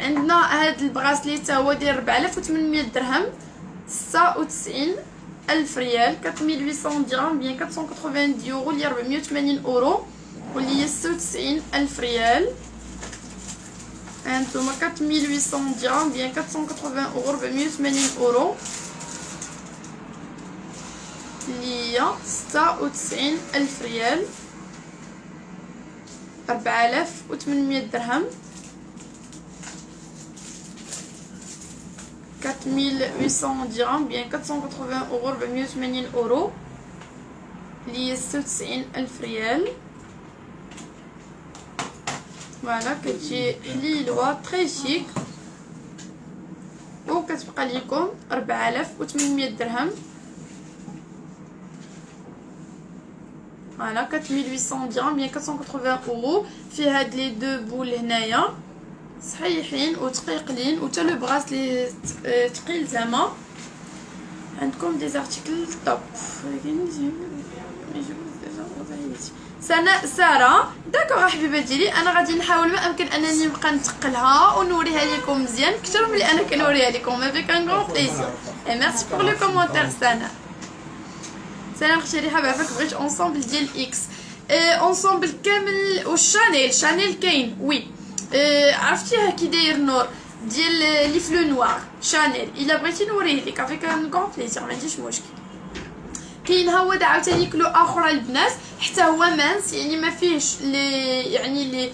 عندنا هاد البراسلي تا هو داير 4800 درهم، 96000 ريال، 4800 درهم بيان 490 يورو اللي 480 اورو، واللي هي 96000 ريال. هانتوما 4800 درهم بيان 480 اورو 480 اورو اللي هي 96000 ريال، 4800 درهم، 4800 درهم بيان 480 اورو 480 اورو اللي هي 96000 ريال. فوالا كتجي حليلوه تري شيك، وكتبقى ليكم 4800 درهم. فوالا 4800 درهم بيان 480 اورو. في هاد لي دو بول هنايا صحيحين وتقيقلين، و حتى لو براسلي تقيل زعما. عندكم دي زارتيكل توب. ساره داكوغ حبيبه ديالي، انا غادي نحاول ما امكن انني نبقى نتقلها ونوريها لكم مزيان اكثر من اللي انا كنوريها لكم افيك ان غون بليزير. اي ميرسي بور لو كومونتير. سلام اختي ريحه، بعرفك بغيت اونسومبل ديال اكس. اونسومبل كامل والشانيل، شانيل كاين وي. عرفتي كي داير نور ديال لي فلو نوار شانيل، الا بغيتي نوريه لك افيك ان غون بليزير، ما عنديش مشكل. كاين هو دا عاوتاني كلو اخر البنات، حتى هو مانس يعني ما فيهش لي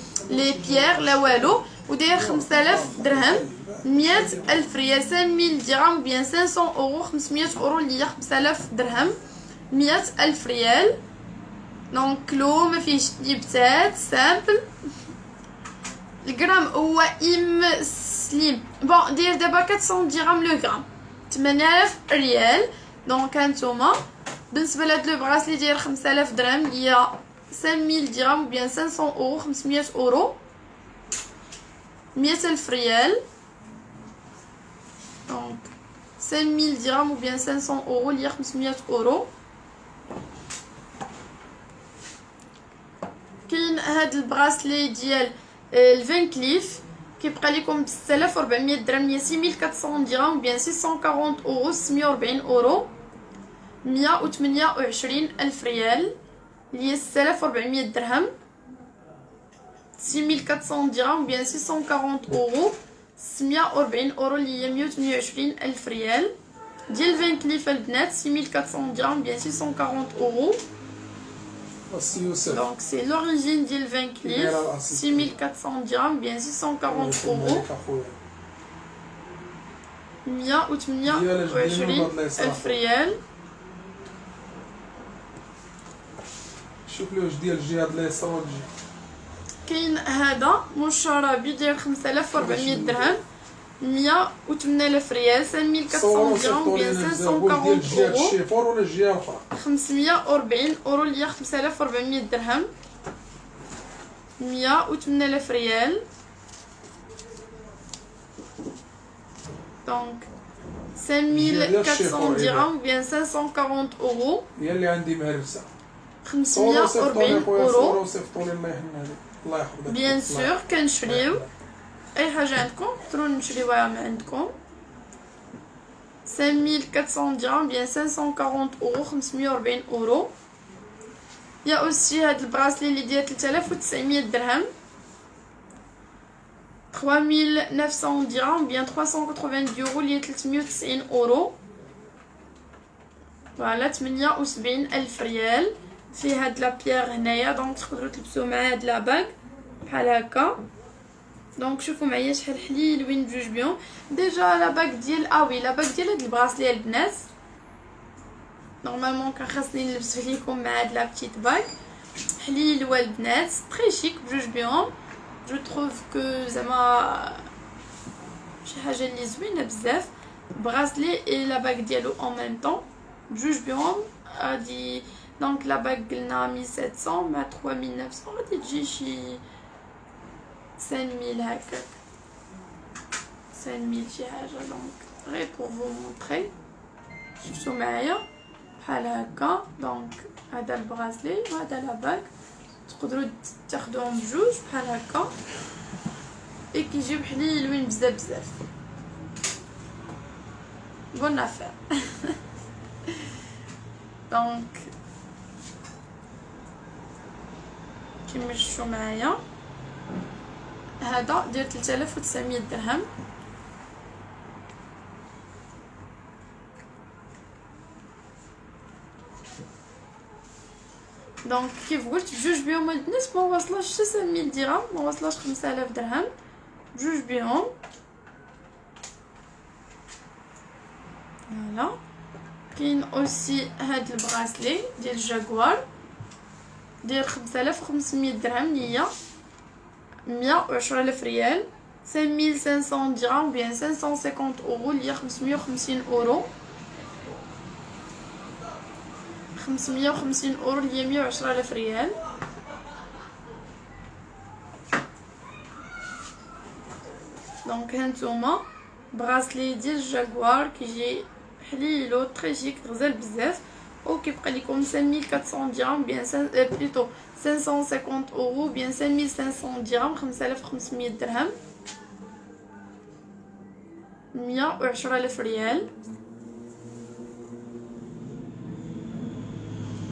بيير لا والو، وداير 5000 درهم، 100000 ريال، 5000 درهم بيان 500 اورو، 500 اورو اللي هي 5000 درهم، 100000 ريال. دونك كلو ما فيهش ليبتات سامبل. الغرام هو سليم بون داير دابا 400 درهم لو غرام، 8000 ريال. دونك هانتوما بالنسبه لهاد لو براسلي داير 5000 درهم اللي هي 5000 درهم بيان 500 اورو، 500 اورو، 100000 ريال. دونك 5000 درهم بيان 500 اورو اللي هي 500 اورو. كاين هاد البراسلي ديال الفان كليف كيبقى لكم ب 6400 درهم، هي 6400 درهم بيان 640 اورو، 640 اورو، 128000 ريال اللي هي 6400 درهم، 6400 درهم بيان 640 اورو، 640 اورو اللي هي 128000 ريال. ديال فان كليف البنات 6400 درهم بيان 640 اورو. Donc c'est l'origine ديال فان كليف 6400 درهم بيان 640 اورو، 128000 ريال. شوف لي واش ديال الجهه د ليسونج. كاين هذا مشربي داير 5400 درهم، 108000 ريال، 5400 درهم بيان 540 اورو، الشيفور ولا الجهه الاخرى 540 اورو اللي هي 5400 درهم، 108000 ريال. دونك 5400 درهم بيان 540 اورو، هي اللي عندي مهرسه 540 اورو. صيفطولي الله يحن الله يحفظك. بيان سور كنشريو اي حاجه عندكم تقدروا نشريوها من عندكم. 5400 درهم بيان 540 اورو، 540 اورو. يا اوسي هاد البراسلي اللي داير 3900 درهم، 3900 درهم بيان 380 يورو اللي هي 390 اورو. فوالا 78000 ريال. في هاد لا بيير هنايا دونك تقدروا تلبسوه مع هاد لا باغ بحال هكا. دونك شوفوا معايا شحال حليل وين بجوج بيهم. ديجا لا باغ ديال وي لا باغ ديال هاد البراسلي البنات نورمالمون كان خاصني نلبس ليكم مع هاد لا بتيت باغ حليل البنات تري شيك بجوج بيهم. جو تروف كو زعما شي حاجه اللي زوينه بزاف براسلي اي لا باغ ديالو اون ميم طون بجوج بيهم. غادي دونك لا باغ قلنا 1700 مع 3900 غادي تجي شي 5000 هكاك 5000 شي حاجه. دونك غير بور فو مونطري شفتو معايا بحال هكا. دونك هذا البراسلي وهذا لا باغ تقدروا تاخذوهم بجوج بحال هكا. اي كيجيو حليلوين بزاف بزاف. بون افير. دونك كيمشيو معايا. هذا داير 3900 درهم. دونك كيف قلت بجوج بيهم البنات ما واصلاش 6000 درهم، ما واصلاش 5000 درهم بجوج بيهم. فوالا. كاين اوسي هاد البغاسلي ديال جاكوار داير 5500 درهم، نيه 110000 ريال، 5500 درهم بيان 550 اورو اللي 550 اورو، 550 اورو اللي 110000 ريال. دونك هانتوما براسلي ديال جاكوار كيجي حليلو تري شيك غزال بزاف، او كيبقى لكم 5400 درهم بيان بليتو 550 اورو بيان 5500 درهم، 5500 درهم، 110000 ريال،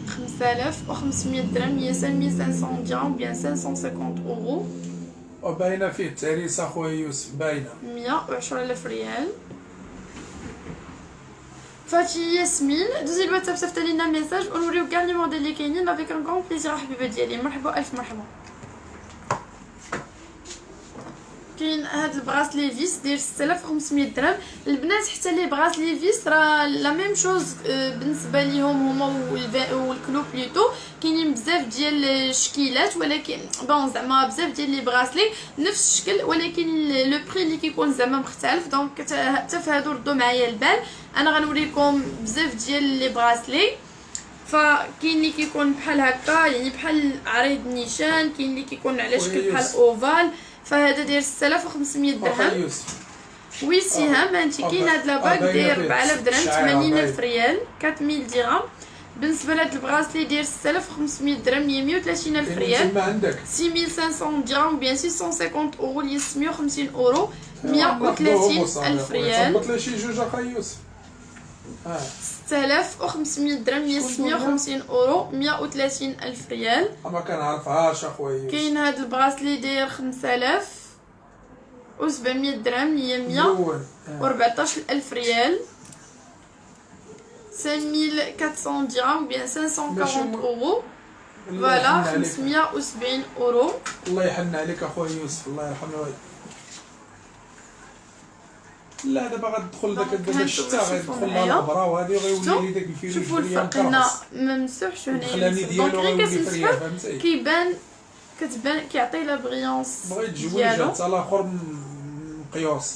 5500 درهم هي 5500 درهم بيان 550 اورو، وباينه فيه التعريس اخويا يوسف، باينه 110000 ريال. فهادشي ياسمين دوزي الواتساب صيفط لينا ميساج ونوريو كاع لي موديل اللي كاينين افيك ان كون بليزير. حبيبه ديالي مرحبا الف مرحبا. كاين هاد البغاسلي فيس داير 6500 درهم. البنات حتى لي بغاسلي فيس راه لا ميم شوز بالنسبه ليهم هما والكلو بليتو. كاينين بزاف ديال الشكيلات ولكن بون زعما بزاف ديال لي بغاسلي نفس الشكل ولكن لو بري اللي كيكون زعما مختلف. دونك حتى في هادو ردوا معايا البال. انا غنوريكم بزاف ديال لي بغاسلي. فكاين اللي كيكون بحال هكا يعني بحال عريض نيشان، كاين اللي كيكون على شكل بحال اوفال. فهذا داير 6500 درهم. وي سهام هانتي كاين هاد لاباك داير 4000 درهم، 80000 ريال، 4000 درهم. بالنسبه لهاد البغاسلي داير 6500 درهم، 130000 ريال، 6500 درهم بيان 650 اورو اللي 650 اورو، 130000 ريال. ظبط لي شي جوج اخا يوسف. 6500 درهم، 650 اورو، 130000 ريال. ما كنعرفهاش اخويا يوسف. كاين هاد البغاسلي داير 5700 درهم، هي 114000 ريال، 5400 درهم بيان 540 اورو. فوالا 570 اورو. الله يحن عليك اخويا يوسف، الله يرحمه والديك. لا دابا غتدخل داك الشتا غيدخل لها الغبره وهادي غيولي لي داك الفيلم. شوفوا الفرق هنا ممسوحش هنايا دونك غير كتمسحو كيبان كتبان كيعطي لا بريونس بغيت تجويج حتى الاخر مقيوس.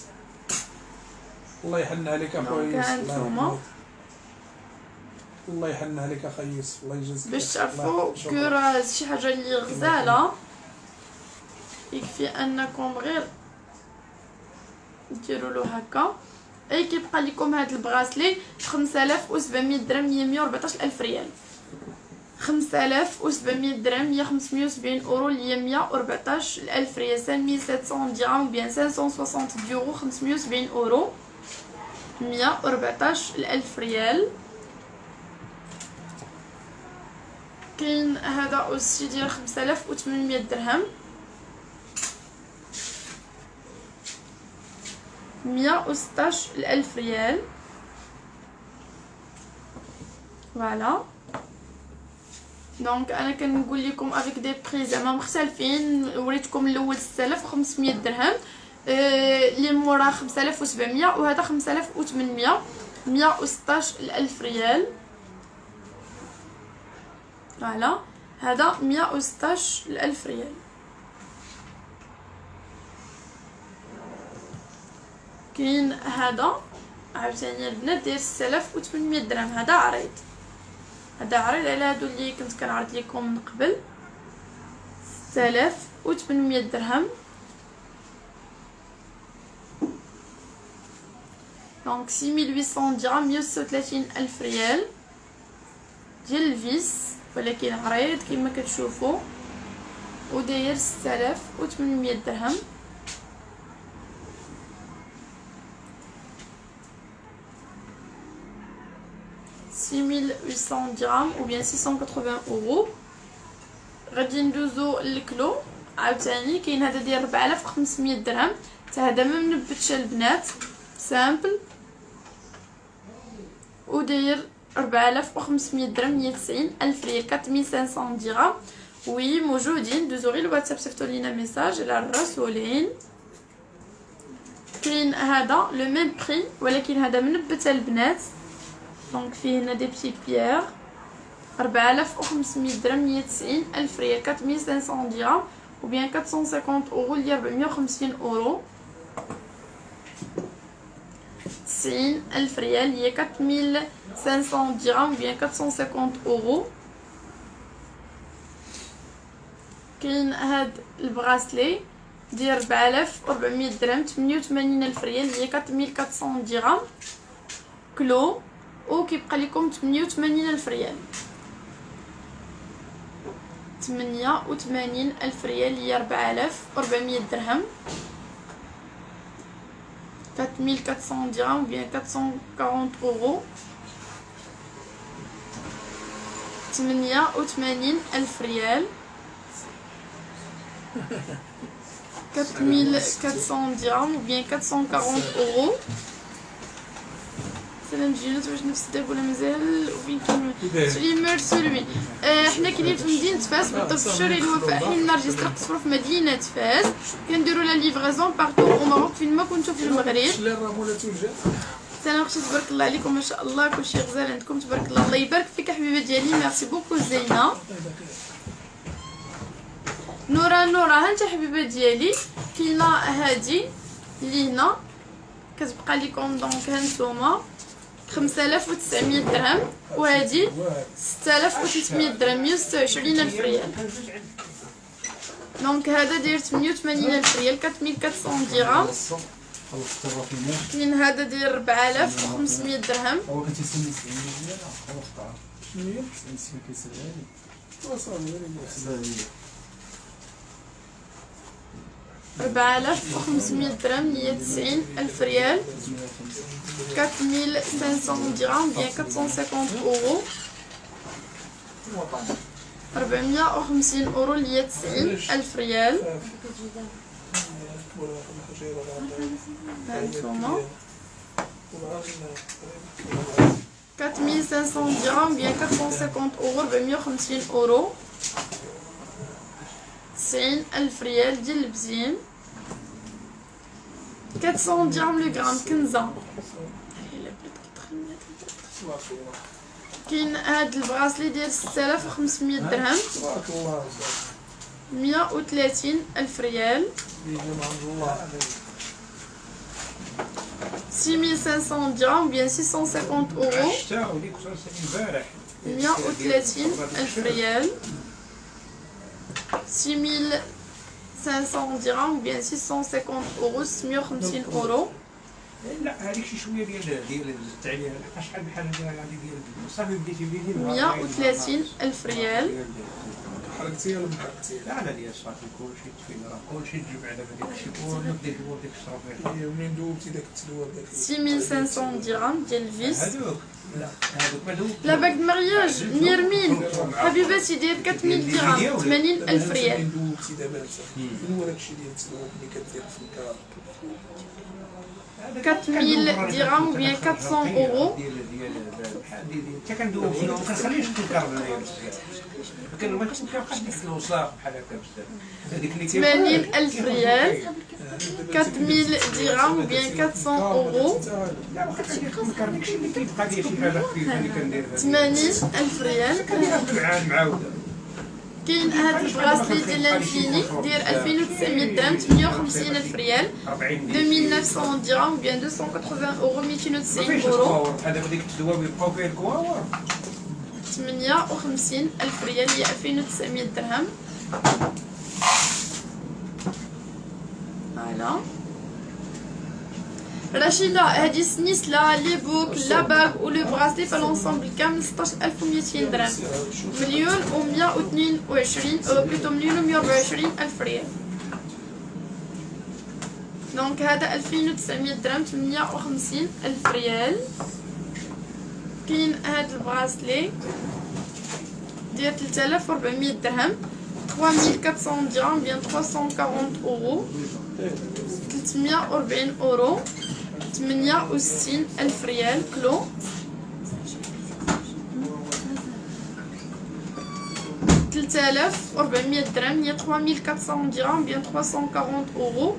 الله يحن عليك اخويا يوسف، الله يحن عليك اخويا يوسف، الله يجازيك. باش تعرفوا كو راه شي حاجه اللي غزاله يكفي انكم غير ديروا له هكا. اي كيبقى لكم هاد البغاسلي 5700 درهم، هي 114000 ريال، 5700 درهم هي 570 اورو اللي هي 114000 ريال، 5700 درهم بيان 560 يورو، 570 اورو، 114000 ريال. كاين هذا اوسي ديال 5800 درهم، 116000 ريال. فوالا دونك انا كنقول لكم افيك دي بري زعما مختلفين. وريتكم الاول 6500 درهم، اللي مورا 5700، وهذا 5800، 116000 ريال. فوالا هذا 116000 ريال. كاين هذا عاوتاني البنات داير 6800 درهم. هذا عريض، هذا عريض على هادو اللي كنت كنعرض لكم من قبل. 6800 درهم. دونك 6800 درهم، 136000 ريال ديال الفيس ولكن عريض كما كتشوفوا، وداير 6800 درهم. 6800 درهم ou bien 680 اورو. غادي ندوزو للكلو عاوتاني. كاين هذا ديال 4500 درهم، حتى هذا ما منبتش البنات، سامبل وداير 4500 درهم 190 الف ريال 4500 درهم. وي موجودين، دوزو غير الواتساب صيفطوا لينا ميساج على الرسولين. كاين هذا لو ميم بري ولكن هذا منبت البنات، دونك فيه هنا دي بتي بيير 4500 درهم 190 الف ريال 4500 درهم ou bien 450 اورو اللي 450 اورو. 90 الف ريال هي 4500 درهم ou bien 450 اورو. كاين هاد البغاسلي ديال 4400 درهم 88 الف ريال هي 4400 درهم كلو، وكيبقى لكم 88 الف ريال. 88 الف ريال هي 4400 درهم 4400 درهم ou bien 440 اورو. 88 الف ريال 4400 درهم ou bien 440 اورو. سلام جينات واش نفس الداب ولا مازال وين كاين سليمر سلوي. حنا كاينين في مدينه فاس بالضبط في الشارع الوفاء، حنا نرجستر قصرو في مدينه فاس، كنديروا لا ليفريزون بارتو او ماروك فين ما كنتو في المغرب. سلام اختي تبارك الله عليكم ما شاء الله كلشي غزال عندكم تبارك الله. الله يبارك فيك حبيبه ديالي، ميرسي بوكو زينه. نورا ها انت حبيبه ديالي. كاينه هادي اللي هنا كتبقى لكم دونك هانتوما 5900 درهم، وهادي 6300 درهم 126 الف ريال. دونك هذا داير 88 الف ريال 4400 درهم. كاين هذا داير 4500 درهم. 4500 درهم 190 الف ريال 4500 درهم bien 450 اورو. 450 اورو اللي هي 90 الف ريال. هانتوما 4500 درهم bien 450 اورو 450 اورو. 90 الف ريال ديال البزين. 400 درهم لو غرام كنزه. كاين هاد البغاسلي ديال 6500 درهم 130 الف ريال. 6500 درهم bien 650 اورو. 130 الف ريال. 6500 درهم ou bien 650 euros 650 euros. لا هذيك شي شويه ديال التعليق شحال بحال ديال صافي بديتي بديتي 130 الف ريال. حركتي ولا ما حركتي؟ لا لا ديال صافي كلشي تفين راه كلشي تجيب على داك الشيء وديك ديك الشرف هي منين دوبتي داك التلوه داك 6500 درهم ديال الفيس. هذوك لا هذوك ما دوك لا باك مارياج ميرمين حبيباتي داير 4000 درهم 80 الف ريال. دوبتي دابا هو داك الشيء ديال التلوه اللي كدير في الكار 4000 درهم ou bien 400 euros. حتى كندوب فيه ما كنخليش الكار كان ما كنبقاش ديك الوصاف بحال هكا بزاف. هذيك اللي 80 الف ريال 4000 درهم ou bien 400 euros. لا ما كنكار داكشي اللي كيبقى ليا شي حاجه خفيفه اللي كندير 80 الف ريال. كنديرها بالعام معاوده. كاين هاد البغاسلي ديال لانفيني داير 2900 درهم 58 الف ريال. 2900 درهم ou bien 280 euros 290 euros. هذاك ديك الدواء بيبقاو فيه الكواور 58 الف ريال هي 2900 درهم. فوالا رشيدة هادي سنيسلا لي بوك لا باغ و لو براسلي في لونسومبل كامل 16200 درهم. مليون و 122 بلوتو مليون و 124 الف ريال. دونك هذا 2900 درهم 58 الف ريال. كاين هاد البراسلي ديال 3400 درهم 3400 درهم بيان 340 اورو 340 اورو 68 ألف ريال كلو 3400 درهم هي 3400 درهم بيان 340 اورو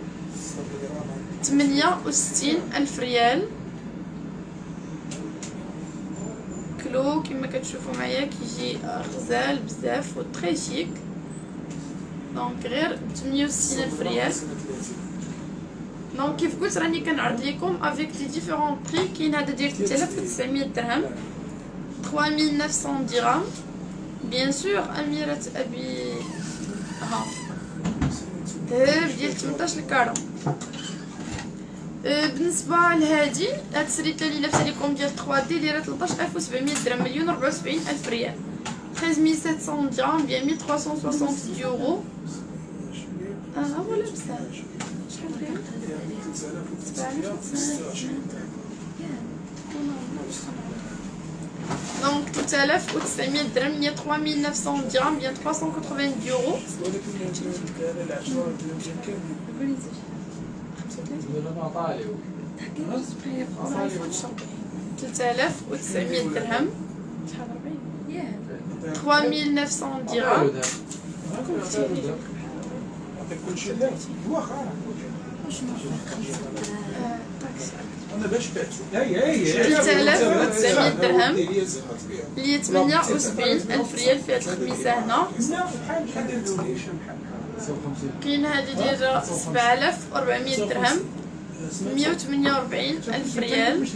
68 ألف ريال كلو كما كتشوفوا معايا كيجي غزال بزاف و تري شيك دونك غير 68 ألف ريال. دونك كيف قلت راني كنعرض لكم افيك لي ديفيرون بري. كاين هذا ديال 3900 درهم 3900 درهم بيان سور اميرة ابي ها دهب ديال 18 الكارو. بالنسبه لهادي هاد السريته اللي لابسه لكم ديال 3 دي دايره 13700 درهم مليون 74 الف ريال 13700 درهم بيان 1360 يورو. ها هو لابسه شحال فيها دونك 3900 درهم هي 3900 درهم بيان 380 يورو. تلتالاف وتسعمية درهم 3900 درهم انا باش بعت 3900 درهم اللي هي 78 ألف ريال في هاد الخميسة هنا. كاين هادي ديال 7400 درهم 148 ألف ريال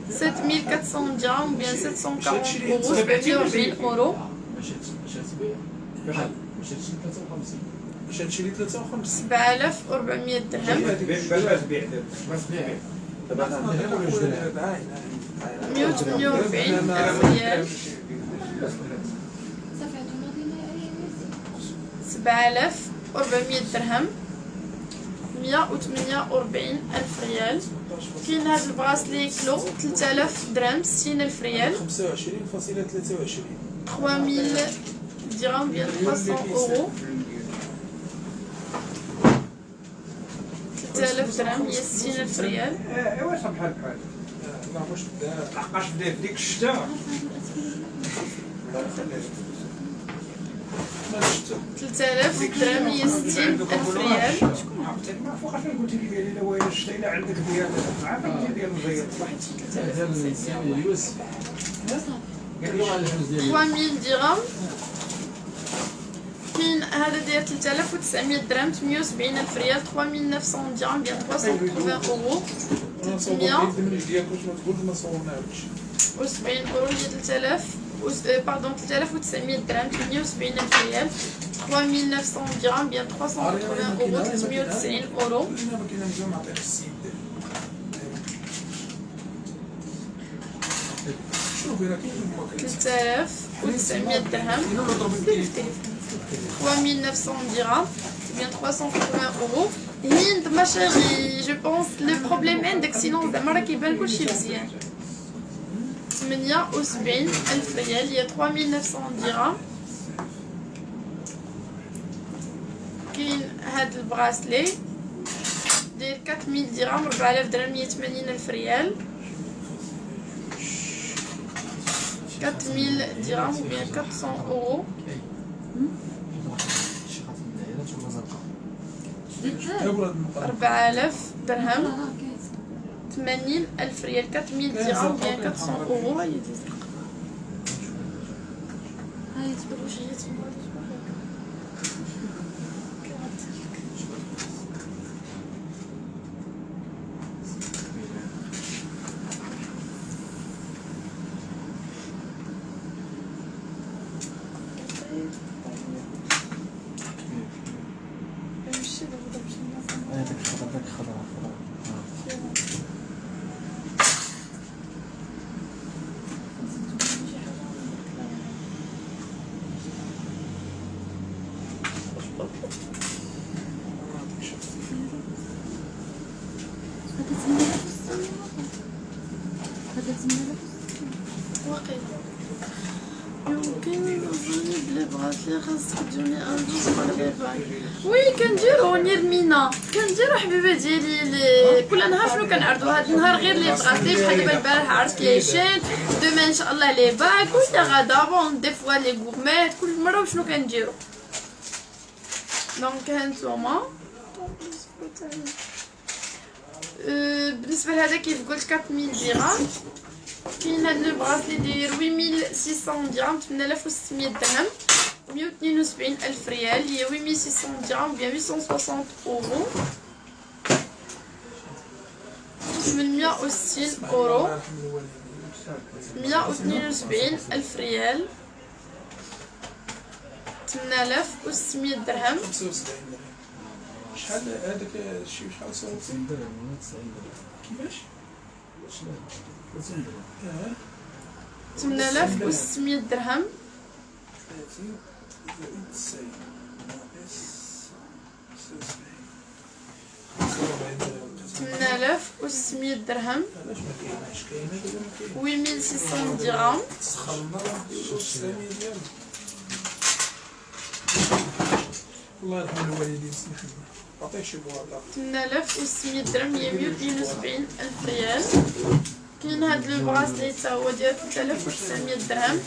7400 درهم بيان 740 اورو 740 اورو. باش هادشي لي 53 7400 درهم 148 ألف ريال 7400 درهم 148 ألف ريال. كاين هاد البراسلي كلو 3000 درهم 60 ألف ريال 25.23 3000 درهم بيان 300 اورو 3000 درهم هي 60 ألف ريال. ايوا بحال بحال لا واش بدا لحقاش بدا في ديك الشتا 3000 درهم هي 60 ألف ريال. ما فوقاش قلت لي الا هو الشتا الا عندك ديال عافاك ديال البيض 3000 درهم. كاين هذا داير 3900 درهم 78 ألف ريال 3900 درهم بيان 380 اورو 370 اورو هي 3000 باردون 3900 درهم 78 ألف ريال 3900 درهم بيان 380 اورو 390 اورو. شنو بينا كاين 3900 درهم 3900 dirhams, c'est bien 380 euros. Hind, ma chérie, je pense le problème عندك sinon زعما راه كيبان كلشي مزيان. 78 ألف ريال هي 3900 درهم. كاين هاد البراسلي داير 4000 درهم 4000 درهم 180 ألف ريال 4000 درهم ou bien 400 euros. 4000 درهم 80 ألف ريال 4000 درهم بيان 400 اورو. هاي دي زرق هاي تبان واش هي تما واقيلا يمكن نظني بلي براسلي خاصك تجوني ان جوج مغربي. وي كنديرو نيرمينا كنديرو حبيبه ديالي كل نهار شنو كنعرضو. هاد النهار غير لي براسلي بحال دابا البارح عرضت لي شين دوما ان شاء الله لي باك ولا غدا بون دي فوا لي غورميت كل مره وشنو كنديرو. دونك هانتوما بالنسبه لهذا كيف قلت 4000 درهم. كاين هاد لو براسلي داير 8600 درهم 8600 درهم 172 ألف ريال هي 8600 درهم بيان 860 اورو 860 اورو 172 ألف ريال 8600 درهم. شحال هذاك الشيء شحال صار كيفاش 8600 درهم 8600 درهم 8600 درهم. الله يرحم الوالدين سمح لنا عطيه شي بواطه 8600 درهم هي 172 ألف ريال. كاين هاد لو براسلي تا هو ديال 3900 درهم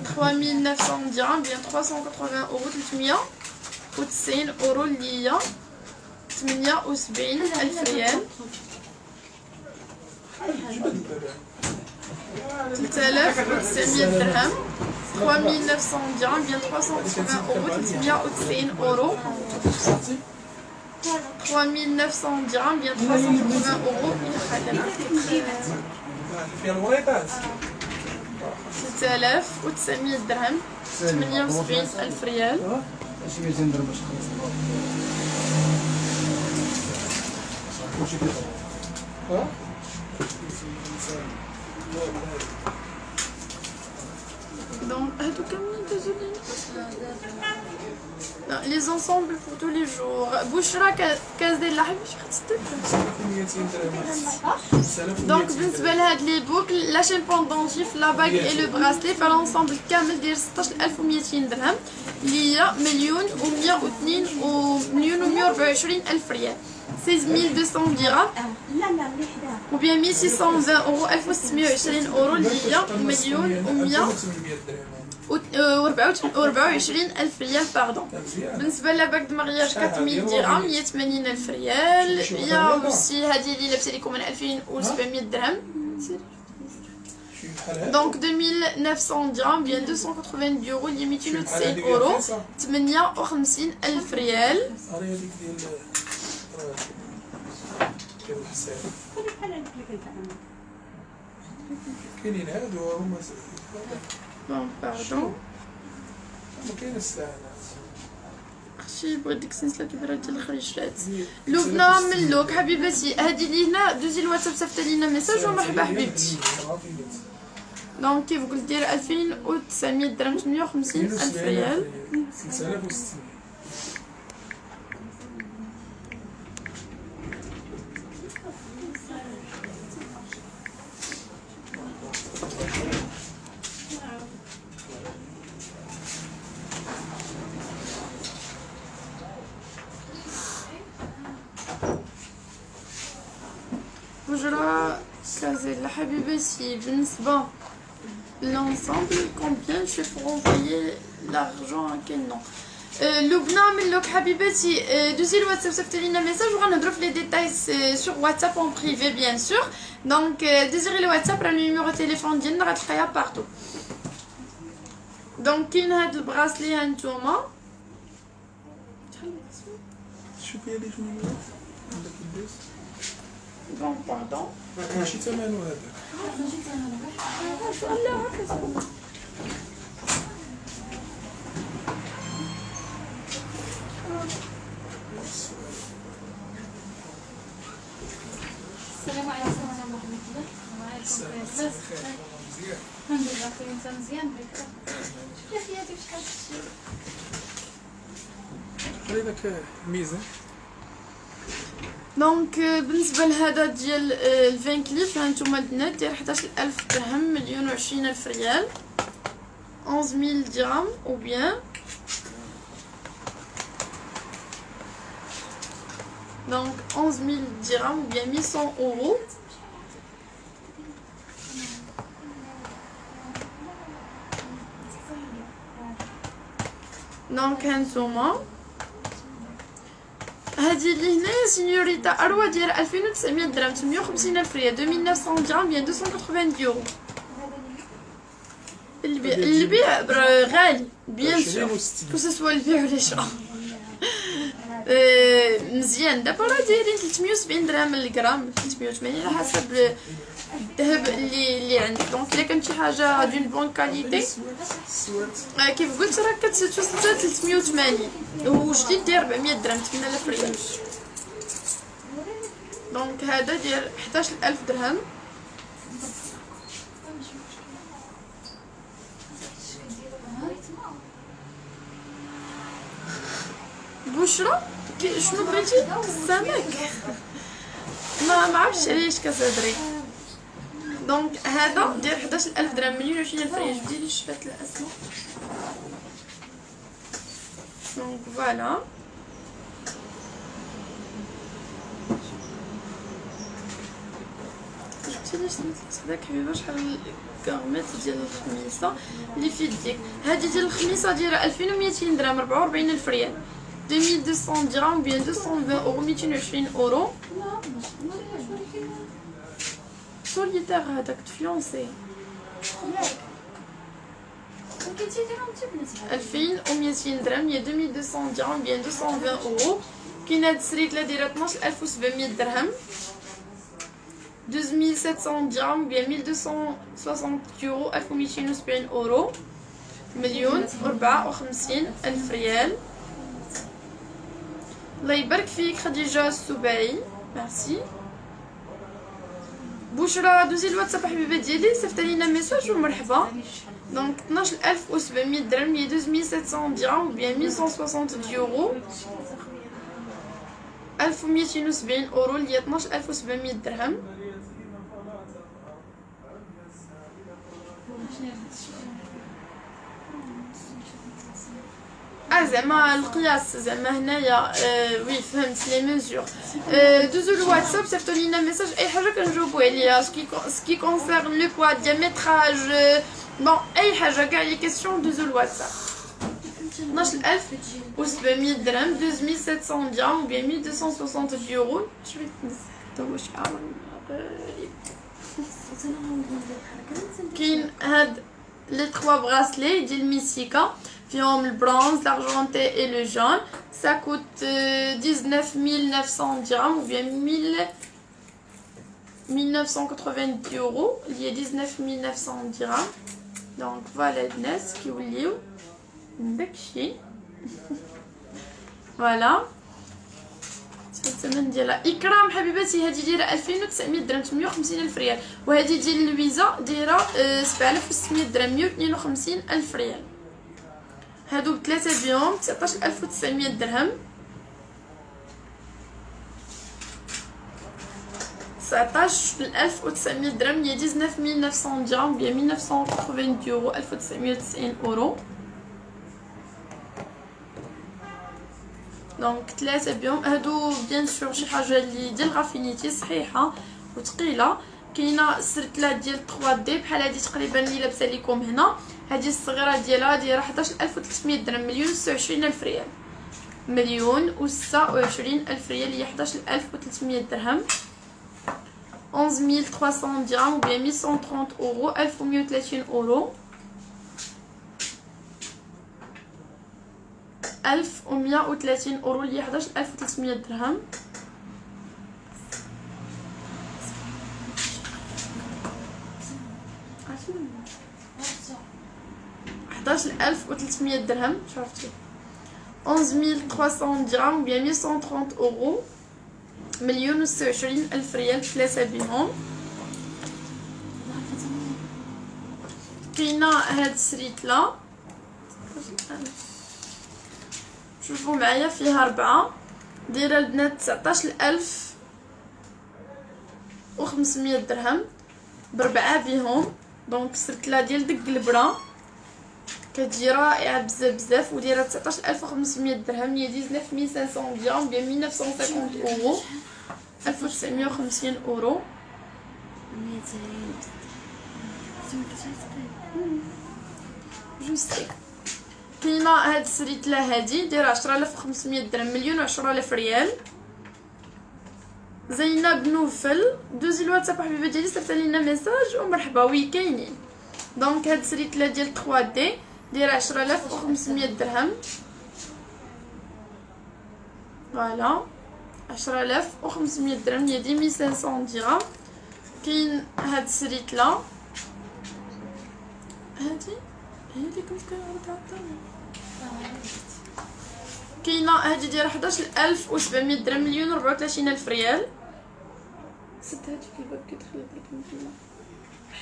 3900 درهم بيان 380 اورو 390 اورو اللي هي 78 ألف ريال. 3900 درهم 3900 درهم بيان 380 اورو 390 اورو 3900 درهم بيان 380 اورو فيها الوريطات 6900 درهم 78 ألف ريال. ماشي 200 درهم باش كلشي كيطلع. دونك هادو كاملين دازو لي زونسومبل بور تو لي جور. بشرى كاس ديال اللحم شحال خدت 200 درهم. دونك بالنسبه لهاد لي بوكل لا شين بوندونجيف لا باغ اي لو براسلي فالونسومبل كامل داير 16200 درهم اللي هي مليون و102 ومليون و124 الف ريال 16200 درهم و بيان 1620 اورو 1620 اورو اللي هي مليون و124 الف ريال باردون. بالنسبه لباك دو مارياج 4000 درهم 180 الف ريال. يا اوسي هذه اللي لابسه لكم من 2700 درهم دونك 2900 درهم بيان 290 اورو اللي 290 اورو 58 الف ريال. كاينين هادو هما بون باردون ما كاين الساعه اختي بغيت ديك السلسله كبيره ديال الخريشات. لبنى من لوك حبيبتي هادي اللي هنا دوزي الواتساب صيفط لينا ميساج ومرحبا حبيبتي. دونك كيف قلت داير 2900 درهم 58 الف ريال 6600. بجرة كازيلا حبيبتي بالنسبة للانسامبل كومبيان جو بور انفويي لارجون à quel nom. لبنى من لوك حبيبتي دوزي الواتساب صيفطي لينا ميساج وغنهضرو في لي ديتاي سور واتساب اون بريفي بيان سور. دونك ديزيري الواتساب راه النيميرو تيليفون ديالنا غتلقايها بارتو. دونك كاين هاد البراسلي هانتوما شوفي لي شنو عندك البيس بون باردون ماشي ثمنو هذاك السلام عليكم ورحمة الله. وعليكم السلام. الحمد لله كل إنسان مزيان بخير. شوفي حياتي شحال شتي. خلي داك الميزان دونك بالنسبه لهذا ديال الفان كليف هانتوما البنات داير 11000 درهم، مليون و20,000 ريال، 11000 درهم او بيان دونك 11000 درهم ou bien 1100 euros. دونك هانتوما هادي اللي هنايا سينيوريتا اروى ديال 2900 درهم، 850,000 ريال، 2900 درهم بيان 280 يورو. البيع غالي بيان سور كو سوا البيع ولا الشراء. مزيان دابا راه دايرين 370 درهم للغرام، 380 على حسب الذهب اللي عندك. دونك الا كانت شي حاجه دون بون كاليتي كيف قلت راه كتوصل حتى 380 وجديد داير 400 درهم، 8000 ريال. دونك هذا داير 11000 درهم. بشرى شنو بغيتي؟ السمك ما عرفتش علاش كتهضري. دونك هذا داير 11000 درهم، مليون و20,000 ريال. جبدي لي شفات الاسماء. دونك فوالا جبتي لي سميت هذاك حبيبه شحال كارميت ديال الخميسه اللي في يديك. هذه ديال الخميسه دايره 2200 درهم، 44,000 ريال، 2200 درهم بيان 220 اورو، 220 اورو. سوليتير هذاك تفيونسي 2200 درهم، هي 2200 درهم بيان 220 اورو. كاين هاد السريكله دايره 12700 درهم، 12700 درهم بيان 1260 يورو، 1270 اورو، مليون و54,000 ريال. الله يبارك فيك خديجه السباعي، ميرسي. بشرى دوزي الواتساب حبيبه ديالي، صيفط لينا ميساج ومرحبا. دونك 12700 درهم، هي 2700 درهم بيان 1160 يورو، 1270 اورو اللي هي 12700 درهم. زعما القياس زعما هنايا وي فهمت لي ميزور. دوزو الواتساب صيفطوا لينا ميساج اي حاجه كنجاوبوا عليها. سكي كونسيرن لو بوا دياميتراج بون اي حاجه كاع لي كيسيون دوزو الواتساب. 12700 درهم، 2700 درهم بيان 1260 يورو. شويه تو شحال كاين هاد لي 3 براسلي ديال ميسيكا فيهم البرونز، l'argenté et le jaune. Ça coûte 19 900 dirhams ou bien 1990 euros. Il y a 19 900 dirhams. Donc voilà الناس كيوليو داكشي. فوالا الثمن ديالها. اكرام حبيباتي هذه دايره 2900 درهم، 850,000 ريال، وهذه ديال لويزا دايره 7600 درهم، 152,000 ريال. هادو بثلاثه بيهم 19900 درهم، 19900 درهم، هي 19900 درهم بيان 1980 يورو، 1990 اورو. دونك ثلاثه بيهم. هادو بيان سور شي حاجه اللي ديال غافينيتي صحيحه وثقيله. كاينه السرتله ديال 3 دي بحال هادي تقريبا اللي لابسه لكم هنا. هذه الصغيره ديالها دايره 11300 درهم، 1,26,000 ريال، 1,26,000 ريال، هي 11300 درهم، 11300 درهم ou bien 1130 اورو، 1130 اورو، 1130 اورو اللي هي 11300 درهم. حداش 1300 درهم شفتي، 11300 درهم بيان 1130 اورو، 1,26,000 ريال ثلاثه بهم. كاينه هاد السريتله شوفوا معايا فيها 4 دايره البنات 19000 و500 درهم بربعة بهم. دونك سرتله ديال دق البرا كتجي رائعه بزاف بزاف ودايره 19500 درهم، هي 19500 درهم ب 1950 اورو، 1950 اورو. جوستي كاينه هاد السريتله هادي دايره 10500 درهم، مليون و10000 ريال. زينب نوفل دوزي الواتساب حبيبه ديالي صيفط لينا ميساج ومرحبا. وي كاينين. دونك هاد السريتله ديال 3 دي دايره 10500 درهم، فوالا 10500 درهم هي 2500 درهم. كاين هاد السريتله هادي هادي كنت كنعرضها كاينه هادي دايره 11700 درهم، مليون 34000 ريال. ست هادي الباب كيدخل البرد من فينا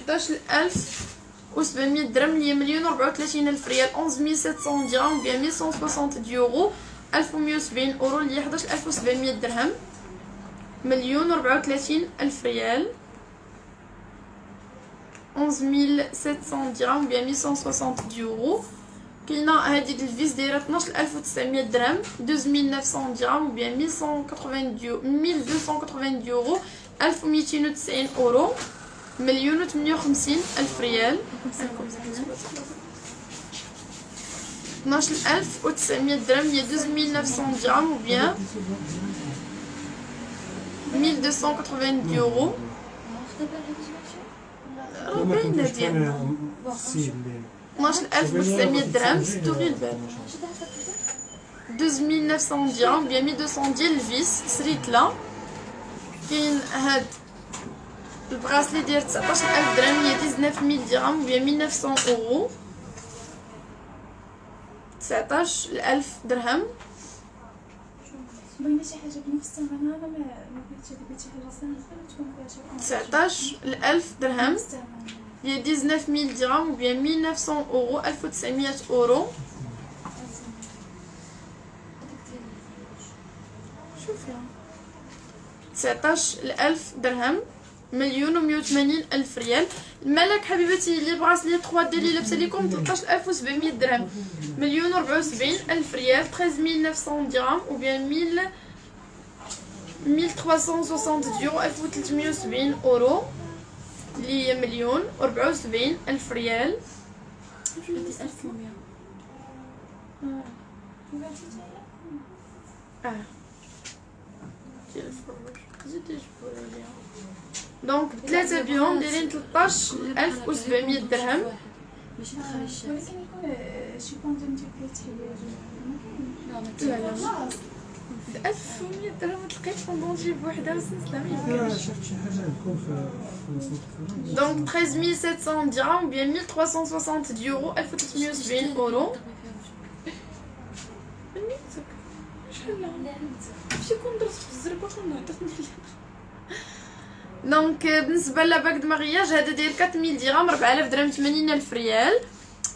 11700 درهم اللي هي مليون 34000 ريال، 11700 درهم ب 1160 يورو، 1170 اورو اللي هي 11700 درهم، مليون 34000 ريال، 11700 درهم ب 1160 يورو. كاينه هادي د الفيس دايره 12900 درهم، 12900 درهم ب 1280 يورو، 1290 اورو، مليون و58000 ريال، 12900 درهم هي 12900 درهم و بيان 1280 يورو. راه باينه ديالنا 12900 درهم، سدو غير الباب، 12900 درهم ب 1200 ديال الفيس سريتلا. كاين هاد البغاسلي ديال 19000 درهم هي 19000 درهم ب 1900 اورو، 19000 درهم. بغينا شي حاجه بنفس الثمن هذا، ما بغيتش هذيك شي حاجه ساهله تكون فيها شي 19000 درهم هي 19000 درهم و بيان 1900 اورو، 1900 اورو. شوفي 19000 درهم، مليون و180000 ريال. الملك حبيبتي اللي بغاسلي 3 دي اللي لابسه لكم 13700 درهم، مليون و74000 ريال، 13900 درهم و بيان 1360 يورو، 1370 اورو اللي هي مليون و74000 ريال. دونك ثلاثة بيهم دايرين 13700 درهم. ولكن يكون شي بونت لا لا 1100 درهم تلقيت فوندونجي بوحدها وسلسلة ميمكنش. شفت شي حاجه تكون في دونك 13700 درهم بيان 1360 يورو، 1370 اورو. شحال ماشي كون درت في الزربه كنعطيكم دونك بالنسبه لاباك د مغياج هذا داير 4000 درهم، 4000 درهم 80000 ريال.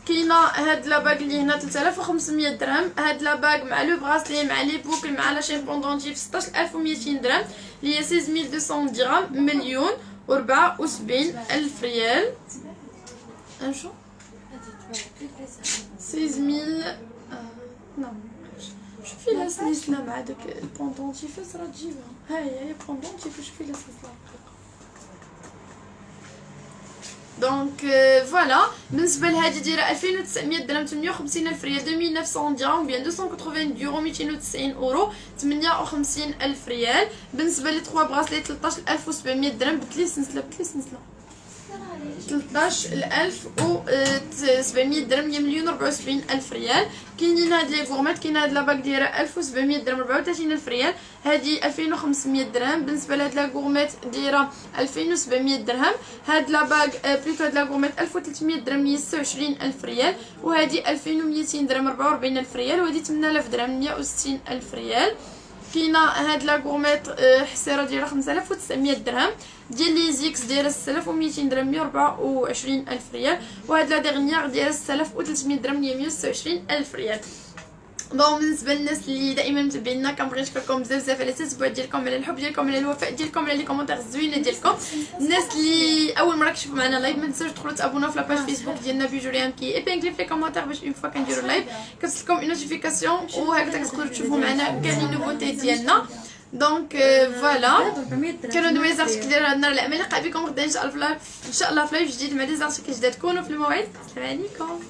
كاينه هاد لاباك اللي هنا 3500 درهم، هاد لاباك مع لو براسلي مع لي بوكل مع لا شين بوندونتي في 16200 درهم اللي هي 16200 درهم، مليون و74000 ريال. انشو 16000 نعم. شوفي لها سلسله مع داك البوندونتي فاش راه تجيبها، ها هي بوندونتي شوفي لها سلسله. دونك فوالا بالنسبه لهادي دايره 2900 درهم، 580000 ريال، 2900 درهم بيان 280 يورو، 290 اورو، 58000 ريال. بالنسبه لي 3 براسلي 13700 درهم، بتلي سلسله 13700 درهم هي مليون 74000 ريال. كاينين هاد لي فورمات، كاين هاد لاباك دايره 1700 درهم، 34000 ريال، هادي 2500 درهم. بالنسبه لهاد لا غورميت دايره 2700 درهم، هاد لاباك بليتو هاد لا غورميت 1300 درهم هي 26000 ريال، وهادي 2200 درهم 44000 ريال، وهادي 8000 درهم 160000 ريال. كاينه هاد لا غورميت حسيره دايره 5900 درهم، ديال لي زيكس دايره 6200 درهم 124000 ريال، وهاد لا ديرنيير دايره 6300 درهم هي 126000 ريال. دونك بالنسبه للناس اللي دائما متابعينا كنبغي نشكركم بزاف على التتبع ديالكم، على الحب ديالكم، على الوفاء ديالكم، على لي كومونتير الزوينه ديالكم. الناس اللي اول مره كيشوفوا معنا لايف ما تنساوش تدخلوا تابوناو في لاباج فيسبوك ديالنا بيجوريان كي ايبينغلي في لي كومونتير باش اون فوا كنديروا لايف كتوصلكم اون نوتيفيكاسيون، وهكذا كتقدروا تشوفوا معنا كاع لي نوفوتي ديالنا. دونك فوالا كانوا دوي زارتيكل ديال هاد النهار. الامل نلقى بكم غدا ان شاء الله في لايف جديد مع دي زارتيكل جداد. كونوا في الموعد. السلام عليكم.